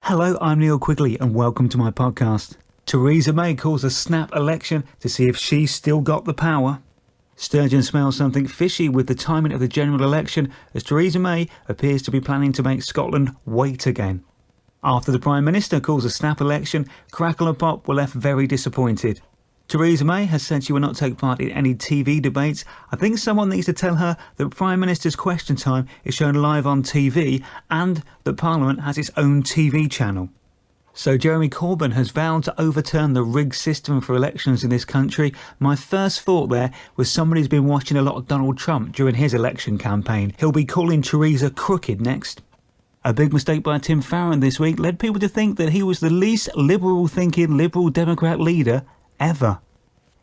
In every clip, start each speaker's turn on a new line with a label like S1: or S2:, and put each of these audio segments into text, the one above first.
S1: Hello, I'm Neil Quigley and welcome to my podcast. Theresa May calls a snap election to see if she's still got the power. Sturgeon smells something fishy with the timing of the general election as Theresa May appears to be planning to make Scotland wait again. After the Prime Minister calls a snap election, Crackle and Pop were left very disappointed. Theresa May has said she will not take part in any TV debates. I think someone needs to tell her that Prime Minister's Question Time is shown live on TV and that Parliament has its own TV channel. So Jeremy Corbyn has vowed to overturn the rigged system for elections in this country. My first thought there was somebody who's been watching a lot of Donald Trump during his election campaign. He'll be calling Theresa crooked next. A big mistake by Tim Farron this week led people to think that he was the least liberal-thinking Liberal Democrat leader ever.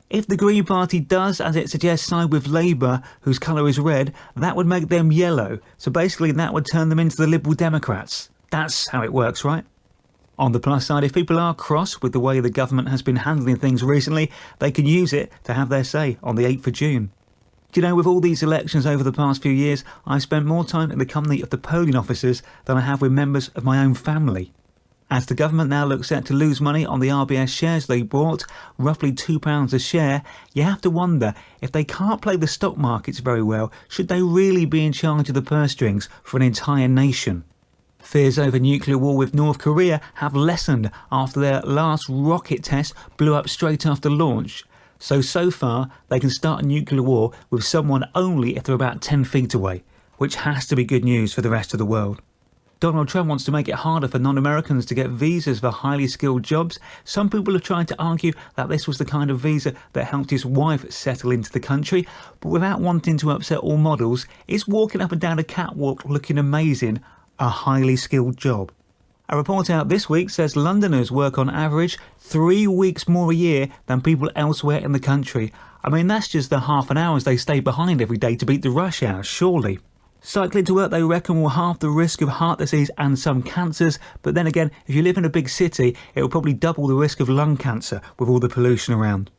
S1: If the Green Party does, as it suggests, side with Labour, whose colour is red, that would make them yellow. So basically that would turn them into the Liberal Democrats. That's how it works, right? On the plus side, if people are cross with the way the government has been handling things recently, they can use it to have their say on the 8th of June. Do you know, with all these elections over the past few years, I've spent more time in the company of the polling officers than I have with members of my own family. As the government now looks set to lose money on the RBS shares they bought, roughly £2 a share, you have to wonder, if they can't play the stock markets very well, should they really be in charge of the purse strings for an entire nation? Fears over nuclear war with North Korea have lessened after their last rocket test blew up straight after launch. So far, they can start a nuclear war with someone only if they're about 10 feet away, which has to be good news for the rest of the world. Donald Trump wants to make it harder for non-Americans to get visas for highly skilled jobs. Some people have tried to argue that this was the kind of visa that helped his wife settle into the country, but without wanting to upset all models, is walking up and down a catwalk looking amazing a highly skilled job? A report out this week says Londoners work on average 3 weeks more a year than people elsewhere in the country. I mean, that's just the half an hour they stay behind every day to beat the rush hour, surely. Cycling to work, they reckon, will halve the risk of heart disease and some cancers, but then again, if you live in a big city, it will probably double the risk of lung cancer with all the pollution around.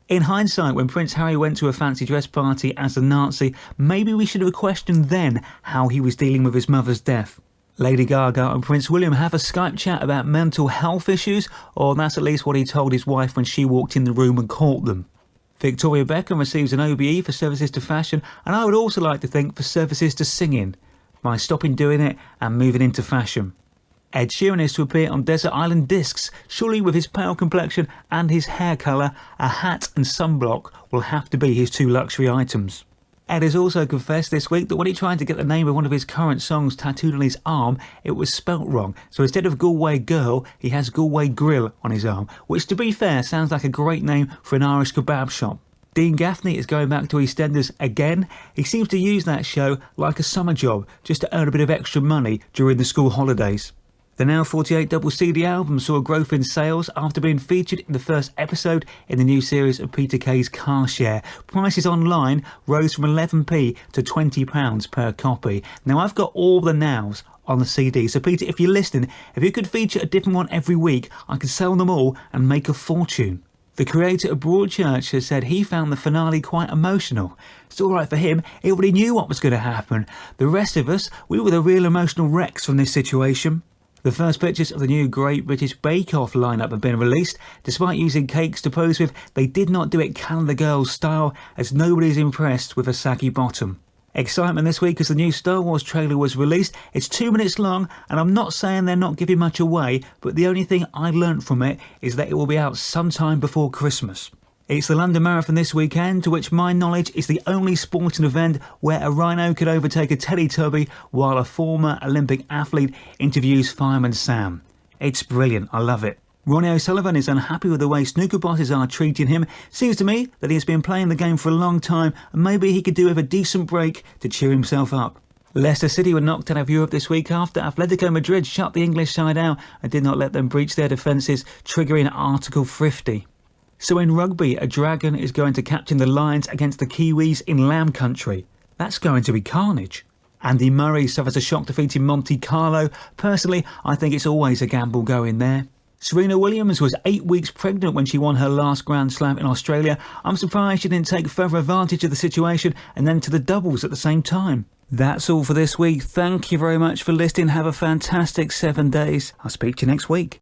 S1: In hindsight, when Prince Harry went to a fancy dress party as a Nazi, maybe we should have questioned then how he was dealing with his mother's death. Lady Gaga and Prince William have a Skype chat about mental health issues, or that's at least what he told his wife when she walked in the room and caught them. Victoria Beckham receives an OBE for services to fashion, and I would also like to think for services to singing, by stopping doing it and moving into fashion. Ed Sheeran is to appear on Desert Island Discs. Surely with his pale complexion and his hair colour, a hat and sunblock will have to be his two luxury items. Ed has also confessed this week that when he tried to get the name of one of his current songs tattooed on his arm, it was spelt wrong. So instead of Galway Girl, he has Galway Grill on his arm, which to be fair sounds like a great name for an Irish kebab shop. Dean Gaffney is going back to EastEnders again. He seems to use that show like a summer job, just to earn a bit of extra money during the school holidays. The Now 48 double CD album saw a growth in sales after being featured in the first episode in the new series of Peter Kay's Car Share. Prices online rose from 11p to £20 per copy. Now I've got all the nows on the CD, so Peter, if you're listening, if you could feature a different one every week, I could sell them all and make a fortune. The creator of Broadchurch has said he found the finale quite emotional. It's alright for him, he already knew what was going to happen. The rest of us, we were the real emotional wrecks from this situation. The first pictures of the new Great British Bake Off lineup have been released. Despite using cakes to pose with, they did not do it Calendar Girls style, as nobody's impressed with a saggy bottom. Excitement this week as the new Star Wars trailer was released. It's 2 minutes long, and I'm not saying they're not giving much away, but the only thing I learnt from it is that it will be out sometime before Christmas. It's the London Marathon this weekend, to which my knowledge is the only sporting event where a rhino could overtake a Teletubby while a former Olympic athlete interviews Fireman Sam. It's brilliant, I love it. Ronnie O'Sullivan is unhappy with the way snooker bosses are treating him. Seems to me that he has been playing the game for a long time and maybe he could do with a decent break to cheer himself up. Leicester City were knocked out of Europe this week after Atletico Madrid shut the English side out and did not let them breach their defences, triggering Article 50. So in rugby, a Dragon is going to captain the Lions against the Kiwis in Lamb Country. That's going to be carnage. Andy Murray suffers a shock defeat in Monte Carlo. Personally, I think it's always a gamble going there. Serena Williams was 8 weeks pregnant when she won her last Grand Slam in Australia. I'm surprised she didn't take further advantage of the situation and then to the doubles at the same time. That's all for this week. Thank you very much for listening. Have a fantastic 7 days. I'll speak to you next week.